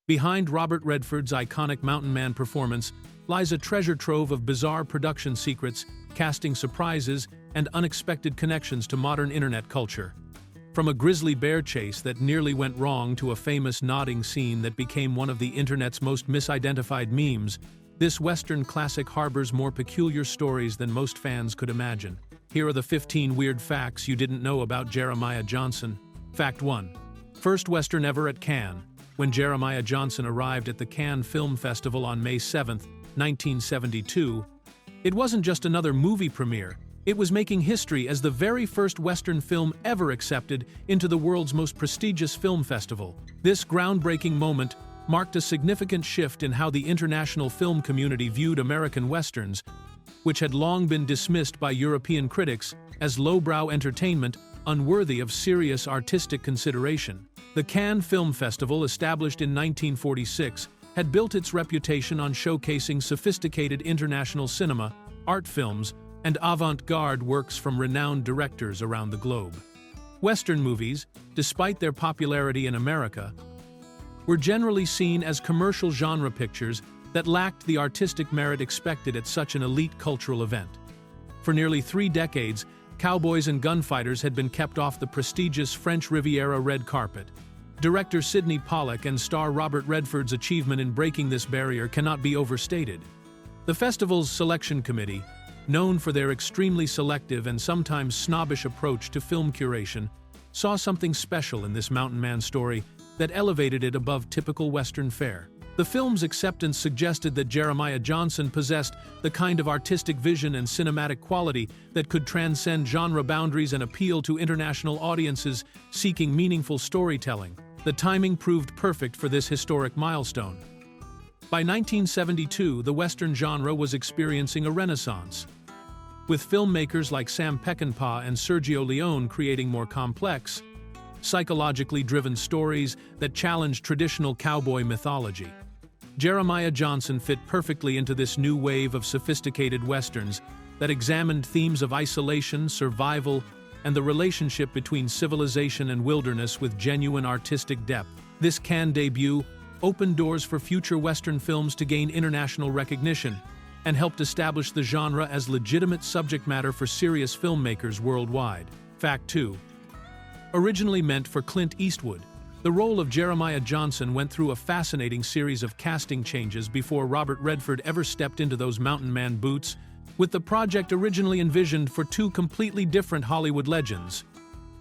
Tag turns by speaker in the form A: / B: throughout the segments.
A: Behind Robert Redford's iconic mountain man performance lies a treasure trove of bizarre production secrets, casting surprises, and unexpected connections to modern internet culture. From a grizzly bear chase that nearly went wrong to a famous nodding scene that became one of the internet's most misidentified memes, this Western classic harbors more peculiar stories than most fans could imagine. Here are the 15 weird facts you didn't know about Jeremiah Johnson. Fact 1. First Western ever at Cannes. When Jeremiah Johnson arrived at the Cannes Film Festival on May 7, 1972, it wasn't just another movie premiere. It was making history as the very first Western film ever accepted into the world's most prestigious film festival. This groundbreaking moment marked a significant shift in how the international film community viewed American Westerns, which had long been dismissed by European critics as lowbrow entertainment unworthy of serious artistic consideration. The Cannes Film Festival, established in 1946, had built its reputation on showcasing sophisticated international cinema, art films, and avant-garde works from renowned directors around the globe. Western movies, despite their popularity in America, were generally seen as commercial genre pictures that lacked the artistic merit expected at such an elite cultural event. For nearly 3 decades, cowboys and gunfighters had been kept off the prestigious French Riviera red carpet. Director Sidney Pollack and star Robert Redford's achievement in breaking this barrier cannot be overstated. The festival's selection committee, known for their extremely selective and sometimes snobbish approach to film curation, saw something special in this mountain man story that elevated it above typical Western fare. The film's acceptance suggested that Jeremiah Johnson possessed the kind of artistic vision and cinematic quality that could transcend genre boundaries and appeal to international audiences seeking meaningful storytelling. The timing proved perfect for this historic milestone. By 1972, the Western genre was experiencing a renaissance, with filmmakers like Sam Peckinpah and Sergio Leone creating more complex, psychologically driven stories that challenged traditional cowboy mythology. Jeremiah Johnson fit perfectly into this new wave of sophisticated westerns that examined themes of isolation, survival, and the relationship between civilization and wilderness with genuine artistic depth. This Cannes debut opened doors for future Western films to gain international recognition and helped establish the genre as legitimate subject matter for serious filmmakers worldwide. Fact 2. Originally meant for Clint Eastwood, the role of Jeremiah Johnson went through a fascinating series of casting changes before Robert Redford ever stepped into those mountain man boots, with the project originally envisioned for 2 completely different Hollywood legends.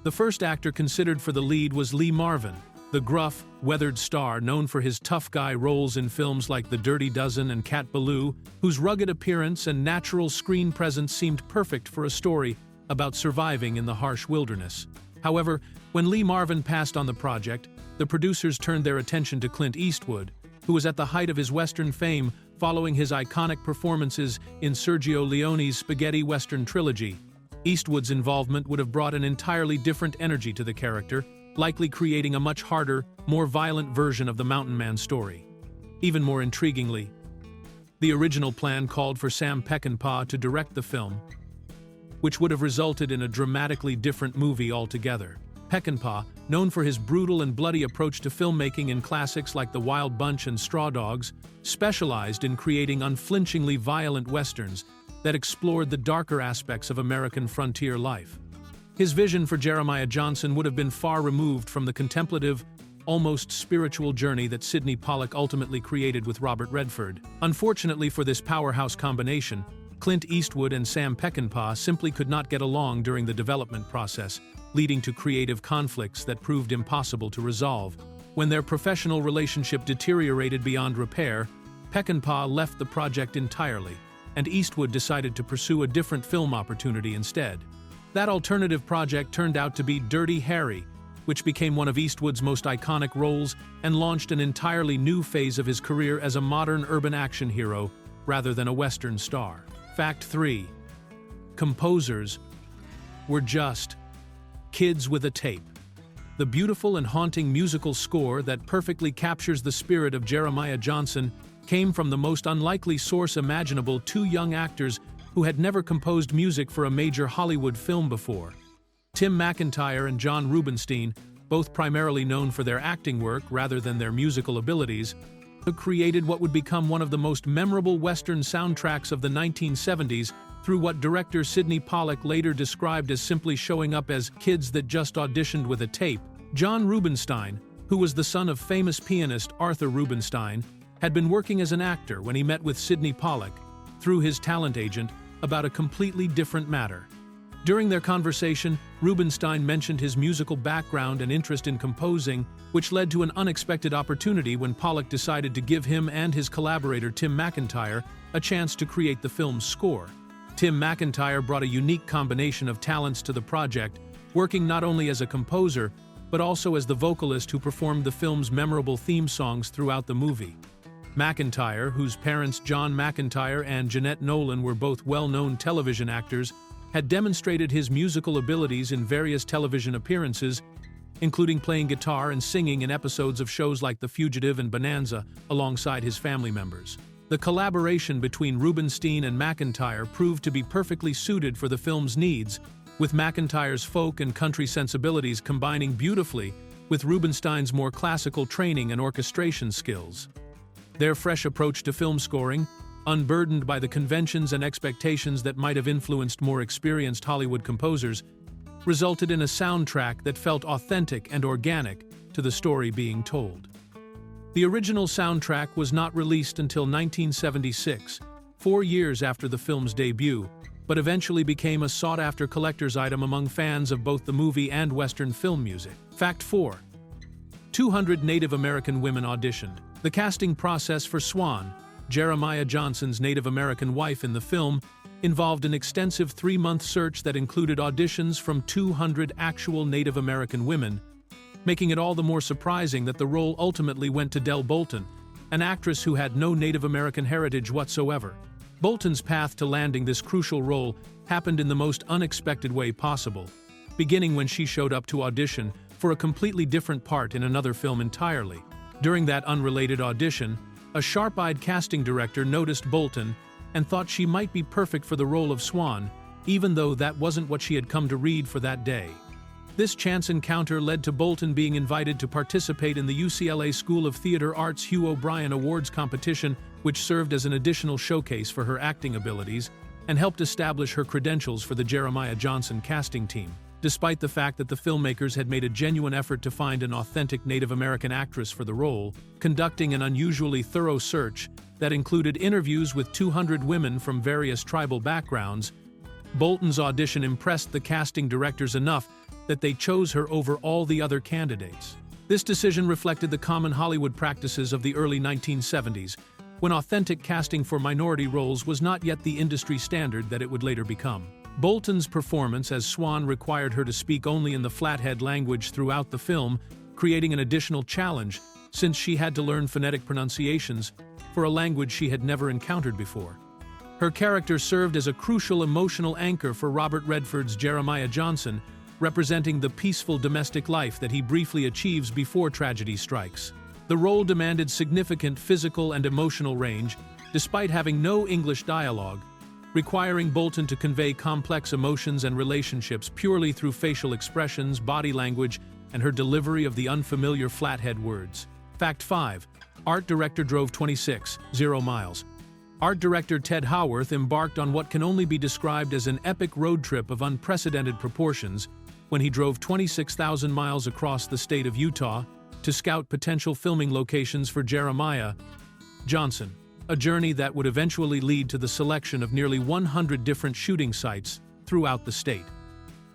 A: The first actor considered for the lead was Lee Marvin, the gruff, weathered star known for his tough guy roles in films like The Dirty Dozen and Cat Ballou, whose rugged appearance and natural screen presence seemed perfect for a story about surviving in the harsh wilderness. However, when Lee Marvin passed on the project, the producers turned their attention to Clint Eastwood, who was at the height of his Western fame following his iconic performances in Sergio Leone's spaghetti Western trilogy. Eastwood's involvement would have brought an entirely different energy to the character, likely creating a much harder, more violent version of the mountain man story. Even more intriguingly, the original plan called for Sam Peckinpah to direct the film, which would have resulted in a dramatically different movie altogether. Peckinpah, known for his brutal and bloody approach to filmmaking in classics like The Wild Bunch and Straw Dogs, specialized in creating unflinchingly violent westerns that explored the darker aspects of American frontier life. His vision for Jeremiah Johnson would have been far removed from the contemplative, almost spiritual journey that Sidney Pollack ultimately created with Robert Redford. Unfortunately for this powerhouse combination, Clint Eastwood and Sam Peckinpah simply could not get along during the development process, leading to creative conflicts that proved impossible to resolve. When their professional relationship deteriorated beyond repair, Peckinpah left the project entirely, and Eastwood decided to pursue a different film opportunity instead. That alternative project turned out to be Dirty Harry, which became one of Eastwood's most iconic roles and launched an entirely new phase of his career as a modern urban action hero rather than a Western star. Fact 3. Composers were just kids with a tape. The beautiful and haunting musical score that perfectly captures the spirit of Jeremiah Johnson came from the most unlikely source imaginable: 2 young actors who had never composed music for a major Hollywood film before. Tim McIntyre and John Rubinstein, both primarily known for their acting work rather than their musical abilities, who created what would become one of the most memorable Western soundtracks of the 1970s through what director Sidney Pollack later described as simply showing up as kids that just auditioned with a tape. John Rubinstein, who was the son of famous pianist Arthur Rubinstein, had been working as an actor when he met with Sidney Pollack, through his talent agent, about a completely different matter. During their conversation, Rubinstein mentioned his musical background and interest in composing, which led to an unexpected opportunity when Pollack decided to give him and his collaborator Tim McIntyre a chance to create the film's score. Tim McIntyre brought a unique combination of talents to the project, working not only as a composer, but also as the vocalist who performed the film's memorable theme songs throughout the movie. McIntyre, whose parents John McIntyre and Jeanette Nolan were both well-known television actors, had demonstrated his musical abilities in various television appearances, including playing guitar and singing in episodes of shows like The Fugitive and Bonanza alongside his family members. The collaboration between Rubinstein and McIntyre proved to be perfectly suited for the film's needs, with McIntyre's folk and country sensibilities combining beautifully with Rubinstein's more classical training and orchestration skills. Their fresh approach to film scoring, unburdened by the conventions and expectations that might have influenced more experienced Hollywood composers, resulted in a soundtrack that felt authentic and organic to the story being told. The original soundtrack was not released until 1976, 4 years after the film's debut, but eventually became a sought-after collector's item among fans of both the movie and Western film music. Fact 4. 200 Native American women auditioned. The casting process for Swan, Jeremiah Johnson's Native American wife in the film, involved an extensive 3-month search that included auditions from 200 actual Native American women, making it all the more surprising that the role ultimately went to Del Bolton, an actress who had no Native American heritage whatsoever. Bolton's path to landing this crucial role happened in the most unexpected way possible, beginning when she showed up to audition for a completely different part in another film entirely. During that unrelated audition, a sharp-eyed casting director noticed Bolton and thought she might be perfect for the role of Swan, even though that wasn't what she had come to read for that day. This chance encounter led to Bolton being invited to participate in the UCLA School of Theatre Arts Hugh O'Brien Awards competition, which served as an additional showcase for her acting abilities and helped establish her credentials for the Jeremiah Johnson casting team. Despite the fact that the filmmakers had made a genuine effort to find an authentic Native American actress for the role, conducting an unusually thorough search that included interviews with 200 women from various tribal backgrounds, Bolton's audition impressed the casting directors enough that they chose her over all the other candidates. This decision reflected the common Hollywood practices of the early 1970s, when authentic casting for minority roles was not yet the industry standard that it would later become. Bolton's performance as Swan required her to speak only in the Flathead language throughout the film, creating an additional challenge since she had to learn phonetic pronunciations for a language she had never encountered before. Her character served as a crucial emotional anchor for Robert Redford's Jeremiah Johnson, representing the peaceful domestic life that he briefly achieves before tragedy strikes. The role demanded significant physical and emotional range, despite having no English dialogue, requiring Bolton to convey complex emotions and relationships purely through facial expressions, body language, and her delivery of the unfamiliar Flathead words. Fact 5. Art director drove 26.0 miles. Art director Ted Howarth embarked on what can only be described as an epic road trip of unprecedented proportions when he drove 26,000 miles across the state of Utah to scout potential filming locations for Jeremiah Johnson. A journey that would eventually lead to the selection of nearly 100 different shooting sites throughout the state.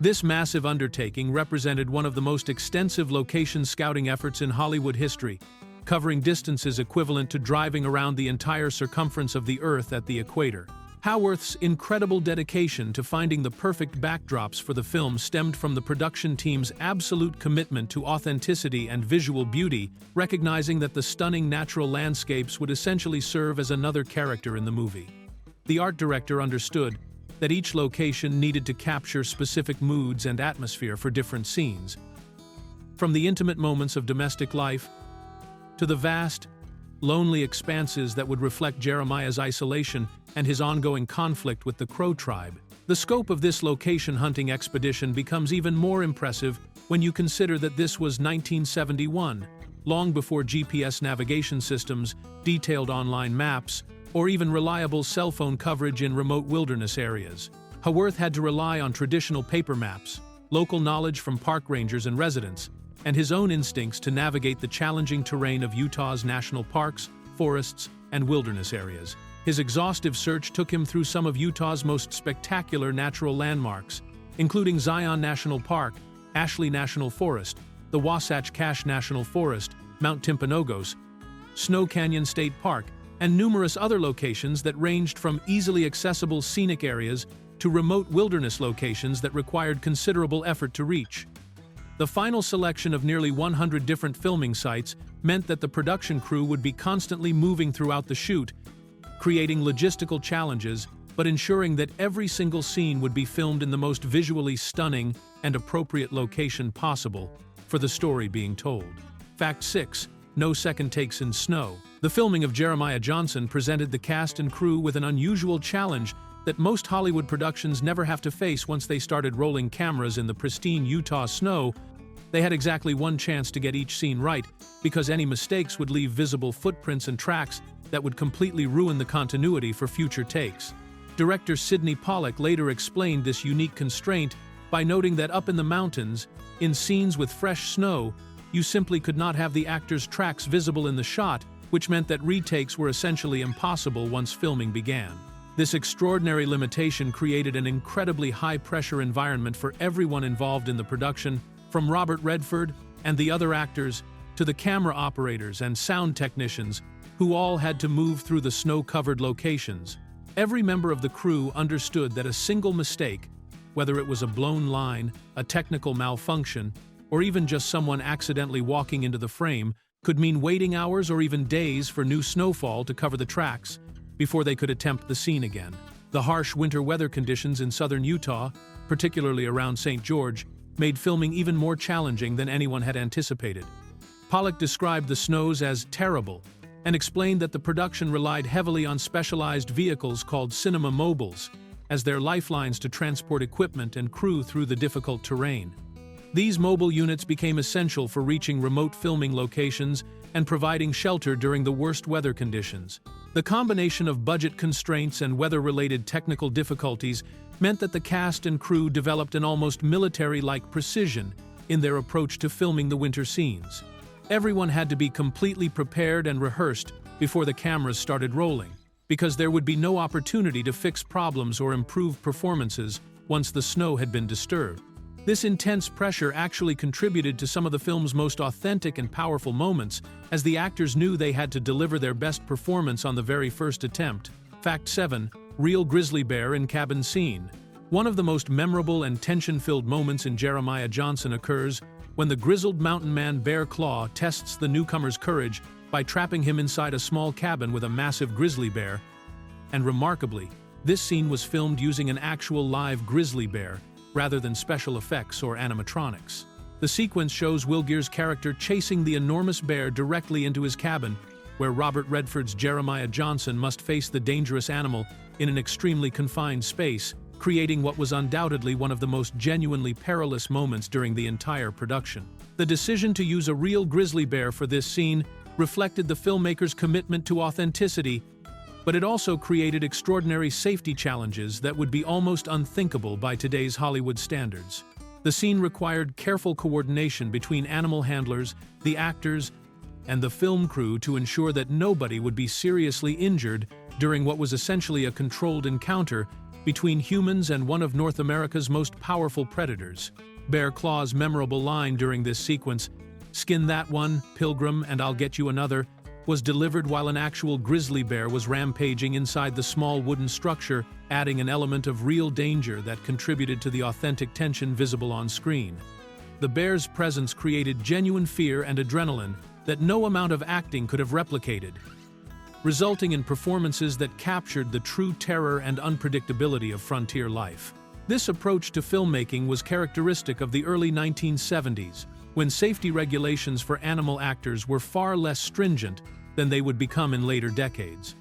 A: This massive undertaking represented one of the most extensive location scouting efforts in Hollywood history, covering distances equivalent to driving around the entire circumference of the Earth at the equator. Howarth's incredible dedication to finding the perfect backdrops for the film stemmed from the production team's absolute commitment to authenticity and visual beauty, recognizing that the stunning natural landscapes would essentially serve as another character in the movie. The art director understood that each location needed to capture specific moods and atmosphere for different scenes. From the intimate moments of domestic life to the vast, lonely expanses that would reflect Jeremiah's isolation and his ongoing conflict with the Crow tribe. The scope of this location hunting expedition becomes even more impressive when you consider that this was 1971, long before GPS navigation systems, detailed online maps, or even reliable cell phone coverage in remote wilderness areas. Haworth had to rely on traditional paper maps, local knowledge from park rangers and residents, and his own instincts to navigate the challenging terrain of Utah's national parks, forests, and wilderness areas. His exhaustive search took him through some of Utah's most spectacular natural landmarks, including Zion National Park, Ashley National Forest, the Wasatch Cache National Forest, Mount Timpanogos, Snow Canyon State Park, and numerous other locations that ranged from easily accessible scenic areas to remote wilderness locations that required considerable effort to reach. The final selection of nearly 100 different filming sites meant that the production crew would be constantly moving throughout the shoot, creating logistical challenges, but ensuring that every single scene would be filmed in the most visually stunning and appropriate location possible for the story being told. Fact 6. No second takes in snow. The filming of Jeremiah Johnson presented the cast and crew with an unusual challenge that most Hollywood productions never have to face once they started rolling cameras in the pristine Utah snow. They had exactly one chance to get each scene right, because any mistakes would leave visible footprints and tracks that would completely ruin the continuity for future takes. Director Sidney Pollack later explained this unique constraint by noting that up in the mountains, in scenes with fresh snow, you simply could not have the actors' tracks visible in the shot, which meant that retakes were essentially impossible once filming began. This extraordinary limitation created an incredibly high-pressure environment for everyone involved in the production, from Robert Redford and the other actors to the camera operators and sound technicians, who all had to move through the snow-covered locations. Every member of the crew understood that a single mistake, whether it was a blown line, a technical malfunction, or even just someone accidentally walking into the frame, could mean waiting hours or even days for new snowfall to cover the tracks before they could attempt the scene again. The harsh winter weather conditions in southern Utah, particularly around St. George, made filming even more challenging than anyone had anticipated. Pollack described the snows as terrible and explained that the production relied heavily on specialized vehicles called cinema mobiles as their lifelines to transport equipment and crew through the difficult terrain. These mobile units became essential for reaching remote filming locations and providing shelter during the worst weather conditions. The combination of budget constraints and weather-related technical difficulties meant that the cast and crew developed an almost military-like precision in their approach to filming the winter scenes. Everyone had to be completely prepared and rehearsed before the cameras started rolling, because there would be no opportunity to fix problems or improve performances once the snow had been disturbed. This intense pressure actually contributed to some of the film's most authentic and powerful moments, as the actors knew they had to deliver their best performance on the very first attempt. Fact 7. Real grizzly bear in cabin scene. One of the most memorable and tension-filled moments in Jeremiah Johnson occurs when the grizzled mountain man Bear Claw tests the newcomer's courage by trapping him inside a small cabin with a massive grizzly bear. And remarkably, this scene was filmed using an actual live grizzly bear, rather than special effects or animatronics. The sequence shows Will Geer's character chasing the enormous bear directly into his cabin, where Robert Redford's Jeremiah Johnson must face the dangerous animal in an extremely confined space, creating what was undoubtedly one of the most genuinely perilous moments during the entire production. The decision to use a real grizzly bear for this scene reflected the filmmaker's commitment to authenticity, but it also created extraordinary safety challenges that would be almost unthinkable by today's Hollywood standards. The scene required careful coordination between animal handlers, the actors, and the film crew to ensure that nobody would be seriously injured during what was essentially a controlled encounter between humans and one of North America's most powerful predators. Bear Claw's memorable line during this sequence, "Skin that one, Pilgrim, and I'll get you another," was delivered while an actual grizzly bear was rampaging inside the small wooden structure, adding an element of real danger that contributed to the authentic tension visible on screen. The bear's presence created genuine fear and adrenaline that no amount of acting could have replicated, resulting in performances that captured the true terror and unpredictability of frontier life. This approach to filmmaking was characteristic of the early 1970s, when safety regulations for animal actors were far less stringent than they would become in later decades.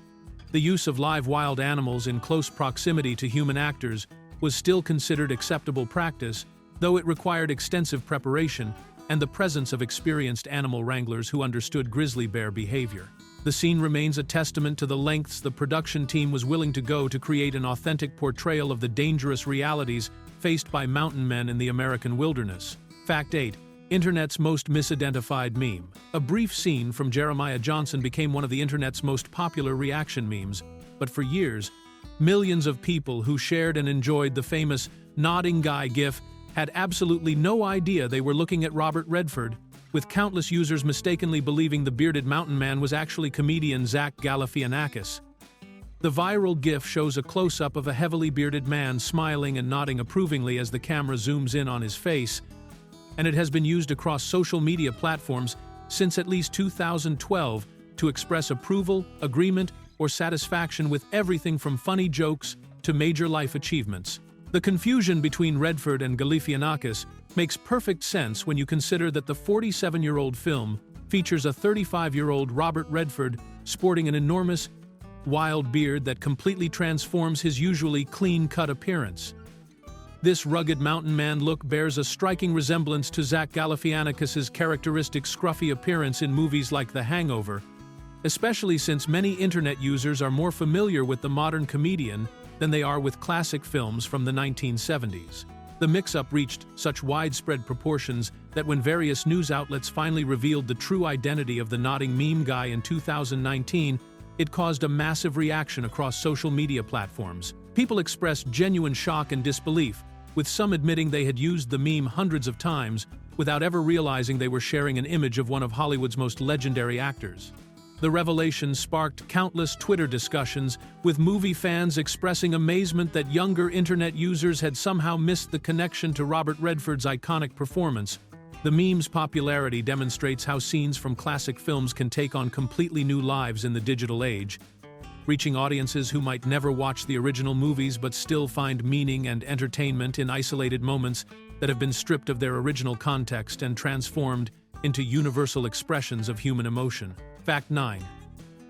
A: The use of live wild animals in close proximity to human actors was still considered acceptable practice, though it required extensive preparation and the presence of experienced animal wranglers who understood grizzly bear behavior. The scene remains a testament to the lengths the production team was willing to go to create an authentic portrayal of the dangerous realities faced by mountain men in the American wilderness. Fact 8. Internet's most misidentified meme. A brief scene from Jeremiah Johnson became one of the internet's most popular reaction memes, but for years, millions of people who shared and enjoyed the famous nodding guy gif had absolutely no idea they were looking at Robert Redford, with countless users mistakenly believing the bearded mountain man was actually comedian Zach Galifianakis. The viral GIF shows a close-up of a heavily bearded man smiling and nodding approvingly as the camera zooms in on his face, and it has been used across social media platforms since at least 2012 to express approval, agreement, or satisfaction with everything from funny jokes to major life achievements. The confusion between Redford and Galifianakis makes perfect sense when you consider that the 47-year-old film features a 35-year-old Robert Redford sporting an enormous, wild beard that completely transforms his usually clean-cut appearance. This rugged mountain man look bears a striking resemblance to Zach Galifianakis' characteristic scruffy appearance in movies like The Hangover, especially since many internet users are more familiar with the modern comedian than they are with classic films from the 1970s. The mix-up reached such widespread proportions that when various news outlets finally revealed the true identity of the nodding meme guy in 2019, it caused a massive reaction across social media platforms. People expressed genuine shock and disbelief, with some admitting they had used the meme hundreds of times without ever realizing they were sharing an image of one of Hollywood's most legendary actors. The revelation sparked countless Twitter discussions, with movie fans expressing amazement that younger internet users had somehow missed the connection to Robert Redford's iconic performance. The meme's popularity demonstrates how scenes from classic films can take on completely new lives in the digital age, reaching audiences who might never watch the original movies but still find meaning and entertainment in isolated moments that have been stripped of their original context and transformed into universal expressions of human emotion. Fact 9.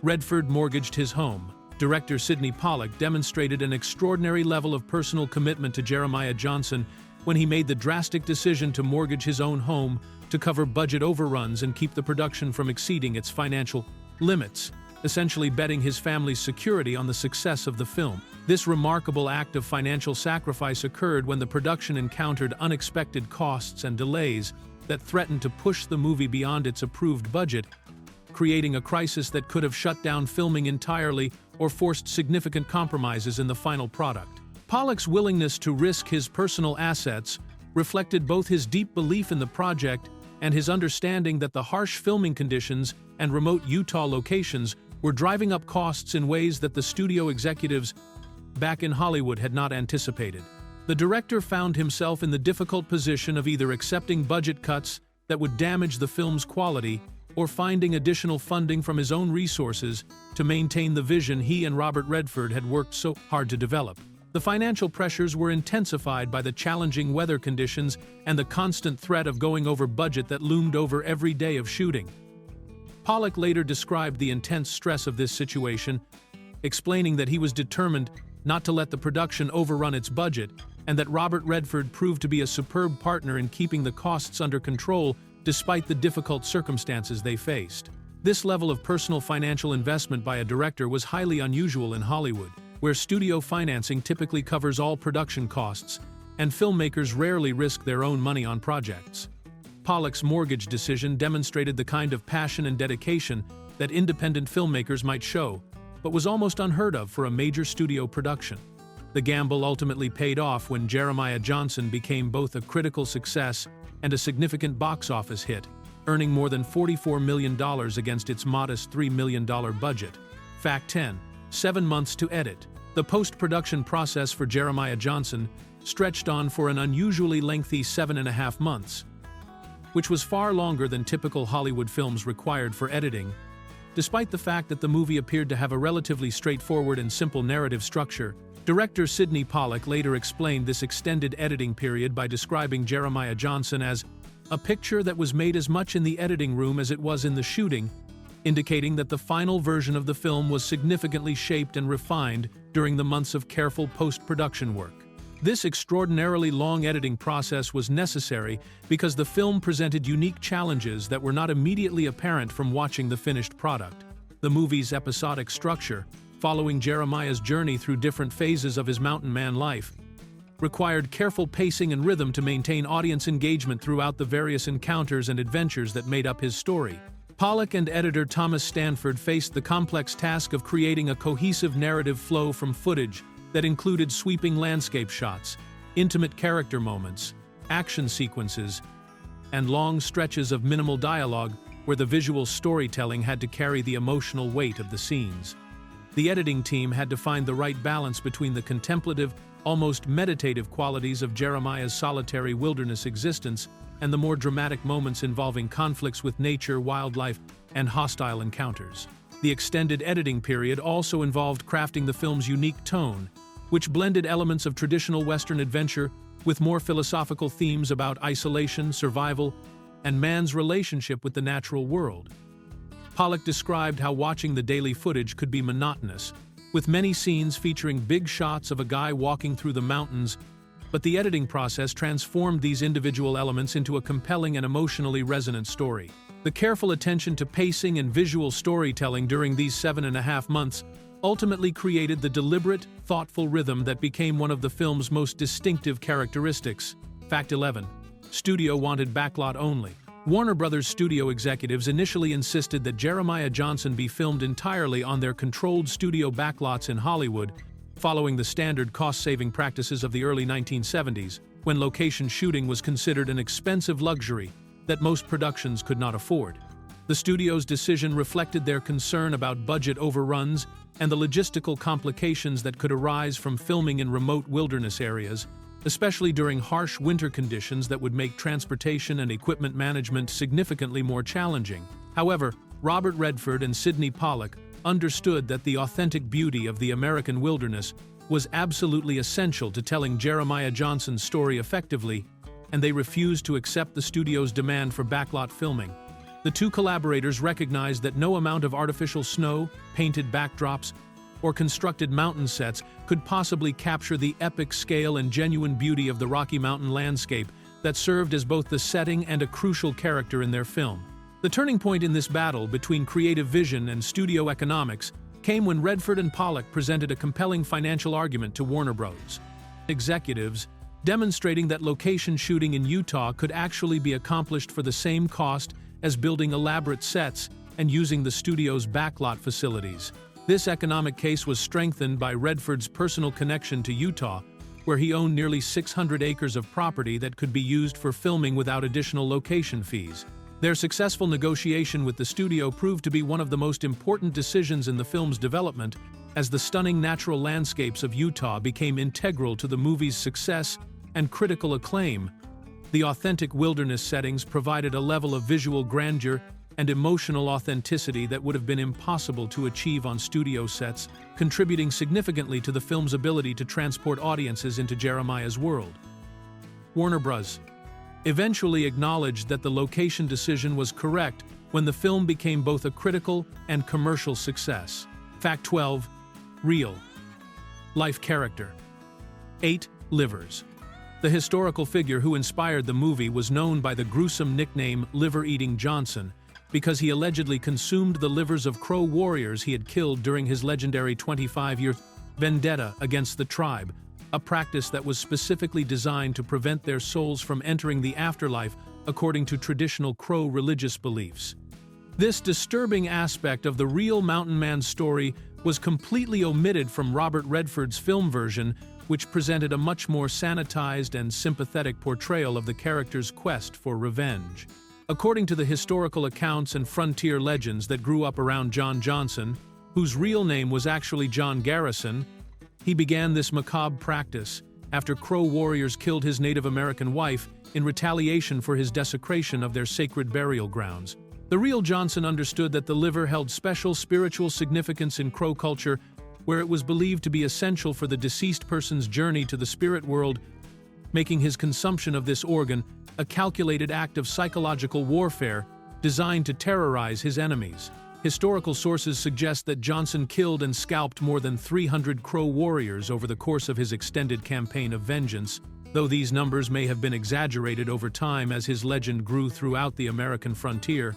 A: Redford mortgaged his home. Director Sidney Pollack demonstrated an extraordinary level of personal commitment to Jeremiah Johnson when he made the drastic decision to mortgage his own home to cover budget overruns and keep the production from exceeding its financial limits, essentially betting his family's security on the success of the film. This remarkable act of financial sacrifice occurred when the production encountered unexpected costs and delays that threatened to push the movie beyond its approved budget, creating a crisis that could have shut down filming entirely or forced significant compromises in the final product. Pollack's willingness to risk his personal assets reflected both his deep belief in the project and his understanding that the harsh filming conditions and remote Utah locations were driving up costs in ways that the studio executives back in Hollywood had not anticipated. The director found himself in the difficult position of either accepting budget cuts that would damage the film's quality or finding additional funding from his own resources to maintain the vision he and Robert Redford had worked so hard to develop. The financial pressures were intensified by the challenging weather conditions and the constant threat of going over budget that loomed over every day of shooting. Pollack later described the intense stress of this situation, explaining that he was determined not to let the production overrun its budget, and that Robert Redford proved to be a superb partner in keeping the costs under control despite the difficult circumstances they faced. This level of personal financial investment by a director was highly unusual in Hollywood, where studio financing typically covers all production costs, and filmmakers rarely risk their own money on projects. Pollack's mortgage decision demonstrated the kind of passion and dedication that independent filmmakers might show, but was almost unheard of for a major studio production. The gamble ultimately paid off when Jeremiah Johnson became both a critical success and a significant box office hit, earning more than $44 million against its modest $3 million budget. Fact 10. 7 months to edit. The post-production process for Jeremiah Johnson stretched on for an unusually lengthy 7.5 months, which was far longer than typical Hollywood films required for editing. Despite the fact that the movie appeared to have a relatively straightforward and simple narrative structure, director Sidney Pollack later explained this extended editing period by describing Jeremiah Johnson as a picture that was made as much in the editing room as it was in the shooting, indicating that the final version of the film was significantly shaped and refined during the months of careful post-production work. This extraordinarily long editing process was necessary because the film presented unique challenges that were not immediately apparent from watching the finished product. The movie's episodic structure, following Jeremiah's journey through different phases of his mountain man life, required careful pacing and rhythm to maintain audience engagement throughout the various encounters and adventures that made up his story. Pollock and editor Thomas Stanford faced the complex task of creating a cohesive narrative flow from footage that included sweeping landscape shots, intimate character moments, action sequences, and long stretches of minimal dialogue where the visual storytelling had to carry the emotional weight of the scenes. The editing team had to find the right balance between the contemplative, almost meditative qualities of Jeremiah's solitary wilderness existence and the more dramatic moments involving conflicts with nature, wildlife, and hostile encounters. The extended editing period also involved crafting the film's unique tone, which blended elements of traditional Western adventure with more philosophical themes about isolation, survival, and man's relationship with the natural world. Pollock described how watching the daily footage could be monotonous, with many scenes featuring big shots of a guy walking through the mountains, but the editing process transformed these individual elements into a compelling and emotionally resonant story. The careful attention to pacing and visual storytelling during these 7.5 months ultimately created the deliberate, thoughtful rhythm that became one of the film's most distinctive characteristics. Fact 11. Studio wanted backlot only. Warner Brothers studio executives initially insisted that Jeremiah Johnson be filmed entirely on their controlled studio backlots in Hollywood, following the standard cost-saving practices of the early 1970s, when location shooting was considered an expensive luxury that most productions could not afford. The studio's decision reflected their concern about budget overruns and the logistical complications that could arise from filming in remote wilderness areas, especially during harsh winter conditions that would make transportation and equipment management significantly more challenging. However, Robert Redford and Sidney Pollock understood that the authentic beauty of the American wilderness was absolutely essential to telling Jeremiah Johnson's story effectively, and they refused to accept the studio's demand for backlot filming. The two collaborators recognized that no amount of artificial snow, painted backdrops, or constructed mountain sets could possibly capture the epic scale and genuine beauty of the Rocky Mountain landscape that served as both the setting and a crucial character in their film. The turning point in this battle between creative vision and studio economics came when Redford and Pollock presented a compelling financial argument to Warner Bros. executives, demonstrating that location shooting in Utah could actually be accomplished for the same cost as building elaborate sets and using the studio's backlot facilities. This economic case was strengthened by Redford's personal connection to Utah, where he owned nearly 600 acres of property that could be used for filming without additional location fees. Their successful negotiation with the studio proved to be one of the most important decisions in the film's development, as the stunning natural landscapes of Utah became integral to the movie's success and critical acclaim. The authentic wilderness settings provided a level of visual grandeur and emotional authenticity that would have been impossible to achieve on studio sets, contributing significantly to the film's ability to transport audiences into Jeremiah's world. Warner Bros. Eventually acknowledged that the location decision was correct when the film became both a critical and commercial success. Fact 12. Real life character. 8. Livers. The historical figure who inspired the movie was known by the gruesome nickname Liver-Eating Johnson because he allegedly consumed the livers of Crow warriors he had killed during his legendary 25-year vendetta against the tribe, a practice that was specifically designed to prevent their souls from entering the afterlife according to traditional Crow religious beliefs. This disturbing aspect of the real mountain man story was completely omitted from Robert Redford's film version, which presented a much more sanitized and sympathetic portrayal of the character's quest for revenge. According to the historical accounts and frontier legends that grew up around John Johnson, whose real name was actually John Garrison, he began this macabre practice after Crow warriors killed his Native American wife in retaliation for his desecration of their sacred burial grounds. The real Johnson understood that the liver held special spiritual significance in Crow culture, where it was believed to be essential for the deceased person's journey to the spirit world, making his consumption of this organ a calculated act of psychological warfare designed to terrorize his enemies. Historical sources suggest that Johnson killed and scalped more than 300 Crow warriors over the course of his extended campaign of vengeance, though these numbers may have been exaggerated over time as his legend grew throughout the American frontier.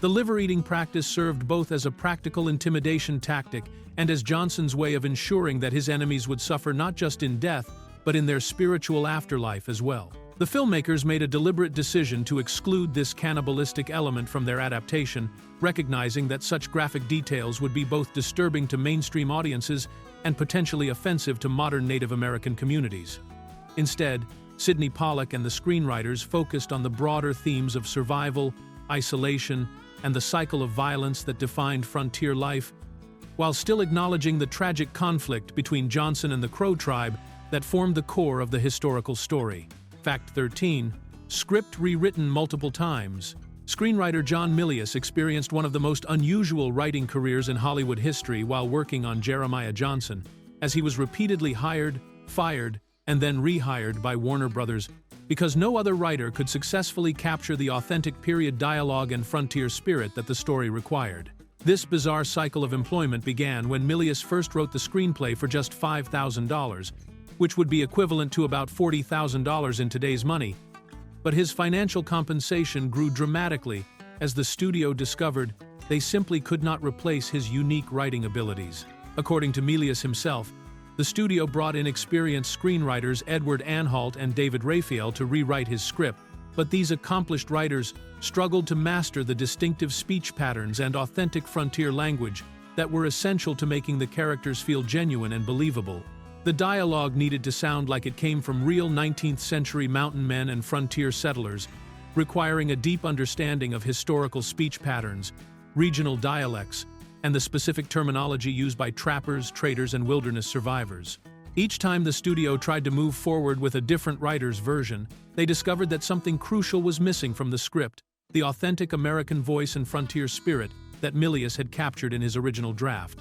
A: The liver-eating practice served both as a practical intimidation tactic and as Johnson's way of ensuring that his enemies would suffer not just in death, but in their spiritual afterlife as well. The filmmakers made a deliberate decision to exclude this cannibalistic element from their adaptation, recognizing that such graphic details would be both disturbing to mainstream audiences and potentially offensive to modern Native American communities. Instead, Sidney Pollack and the screenwriters focused on the broader themes of survival, isolation, and the cycle of violence that defined frontier life, while still acknowledging the tragic conflict between Johnson and the Crow tribe that formed the core of the historical story. Fact 13. Script rewritten multiple times. Screenwriter John Milius experienced one of the most unusual writing careers in Hollywood history while working on Jeremiah Johnson, as he was repeatedly hired, fired, and then rehired by Warner Brothers because no other writer could successfully capture the authentic period dialogue and frontier spirit that the story required. This bizarre cycle of employment began when Milius first wrote the screenplay for just $5,000, which would be equivalent to about $40,000 in today's money. But his financial compensation grew dramatically as the studio discovered they simply could not replace his unique writing abilities. According to Milius himself, the studio brought in experienced screenwriters Edward Anhalt and David Raphael to rewrite his script, but these accomplished writers struggled to master the distinctive speech patterns and authentic frontier language that were essential to making the characters feel genuine and believable. The dialogue needed to sound like it came from real 19th-century mountain men and frontier settlers, requiring a deep understanding of historical speech patterns, regional dialects, and the specific terminology used by trappers, traders, and wilderness survivors. Each time the studio tried to move forward with a different writer's version, they discovered that something crucial was missing from the script, the authentic American voice and frontier spirit that Milius had captured in his original draft.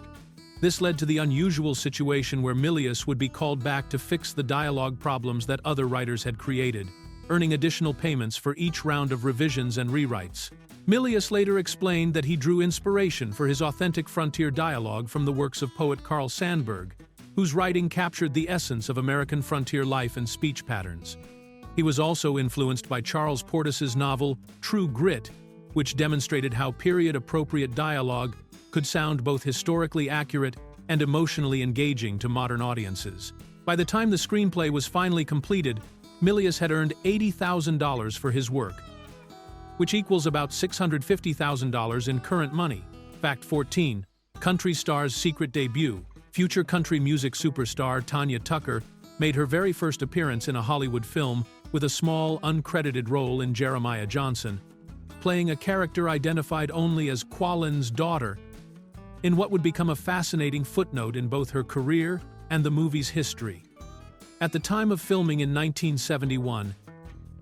A: This led to the unusual situation where Milius would be called back to fix the dialogue problems that other writers had created, earning additional payments for each round of revisions and rewrites. Milius later explained that he drew inspiration for his authentic frontier dialogue from the works of poet Carl Sandburg, whose writing captured the essence of American frontier life and speech patterns. He was also influenced by Charles Portis's novel True Grit, which demonstrated how period-appropriate dialogue could sound both historically accurate and emotionally engaging to modern audiences. By the time the screenplay was finally completed, Milius had earned $80,000 for his work, which equals about $650,000 in current money. Fact 14. Country star's secret debut. Future country music superstar Tanya Tucker made her very first appearance in a Hollywood film with a small, uncredited role in Jeremiah Johnson, playing a character identified only as Qualin's daughter, in what would become a fascinating footnote in both her career and the movie's history. At the time of filming in 1971,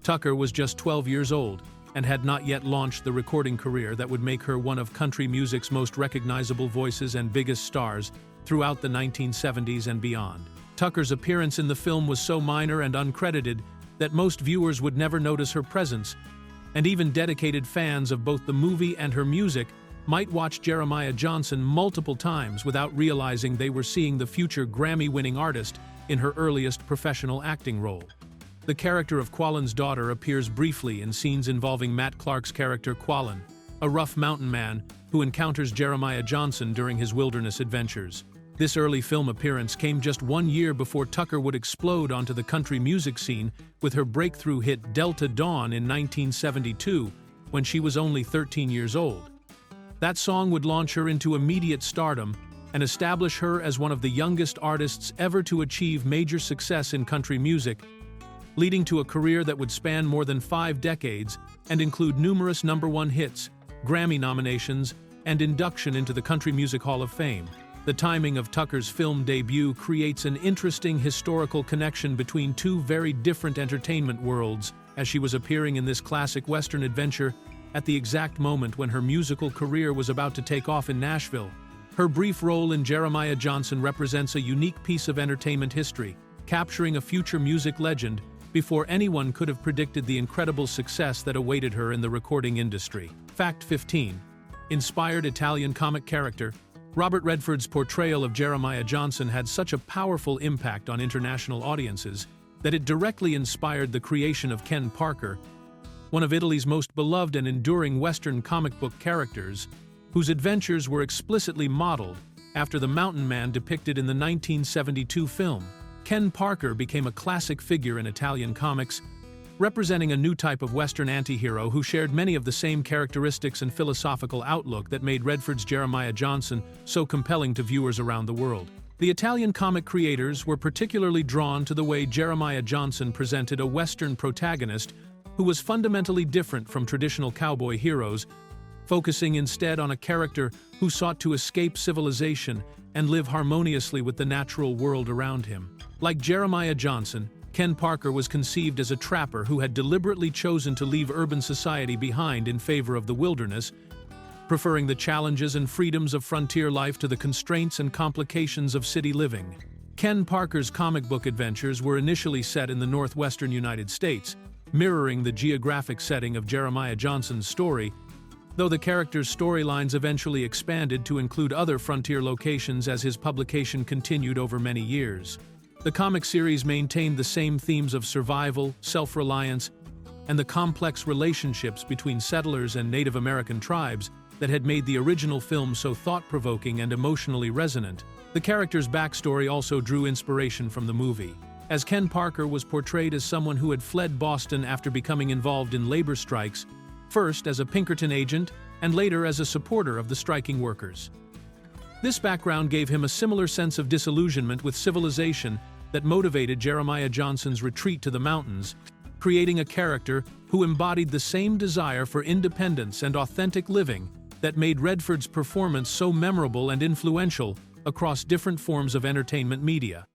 A: Tucker was just 12 years old and had not yet launched the recording career that would make her one of country music's most recognizable voices and biggest stars throughout the 1970s and beyond. Tucker's appearance in the film was so minor and uncredited that most viewers would never notice her presence, and even dedicated fans of both the movie and her music might watch Jeremiah Johnson multiple times without realizing they were seeing the future Grammy-winning artist in her earliest professional acting role. The character of Qualin's daughter appears briefly in scenes involving Matt Clark's character Qualin, a rough mountain man who encounters Jeremiah Johnson during his wilderness adventures. This early film appearance came just 1 year before Tucker would explode onto the country music scene with her breakthrough hit Delta Dawn in 1972, when she was only 13 years old. That song would launch her into immediate stardom and establish her as one of the youngest artists ever to achieve major success in country music, leading to a career that would span more than 5 decades and include numerous #1 hits, Grammy nominations, and induction into the Country Music Hall of Fame. The timing of Tucker's film debut creates an interesting historical connection between two very different entertainment worlds, as she was appearing in this classic Western adventure at the exact moment when her musical career was about to take off in Nashville. Her brief role in Jeremiah Johnson represents a unique piece of entertainment history, capturing a future music legend before anyone could have predicted the incredible success that awaited her in the recording industry. Fact 15. inspired Italian comic character, Robert Redford's portrayal of Jeremiah Johnson had such a powerful impact on international audiences that it directly inspired the creation of Ken Parker, one of Italy's most beloved and enduring Western comic book characters, whose adventures were explicitly modeled after the mountain man depicted in the 1972 film. Ken Parker became a classic figure in Italian comics, representing a new type of Western anti-hero who shared many of the same characteristics and philosophical outlook that made Redford's Jeremiah Johnson so compelling to viewers around the world. The Italian comic creators were particularly drawn to the way Jeremiah Johnson presented a Western protagonist who was fundamentally different from traditional cowboy heroes, focusing instead on a character who sought to escape civilization and live harmoniously with the natural world around him. Like Jeremiah Johnson, Ken Parker was conceived as a trapper who had deliberately chosen to leave urban society behind in favor of the wilderness, preferring the challenges and freedoms of frontier life to the constraints and complications of city living. Ken Parker's comic book adventures were initially set in the northwestern United States, mirroring the geographic setting of Jeremiah Johnson's story, though the character's storylines eventually expanded to include other frontier locations as his publication continued over many years. The comic series maintained the same themes of survival, self-reliance, and the complex relationships between settlers and Native American tribes that had made the original film so thought-provoking and emotionally resonant. The character's backstory also drew inspiration from the movie, as Ken Parker was portrayed as someone who had fled Boston after becoming involved in labor strikes, first as a Pinkerton agent and later as a supporter of the striking workers. This background gave him a similar sense of disillusionment with civilization that motivated Jeremiah Johnson's retreat to the mountains, creating a character who embodied the same desire for independence and authentic living that made Redford's performance so memorable and influential across different forms of entertainment media.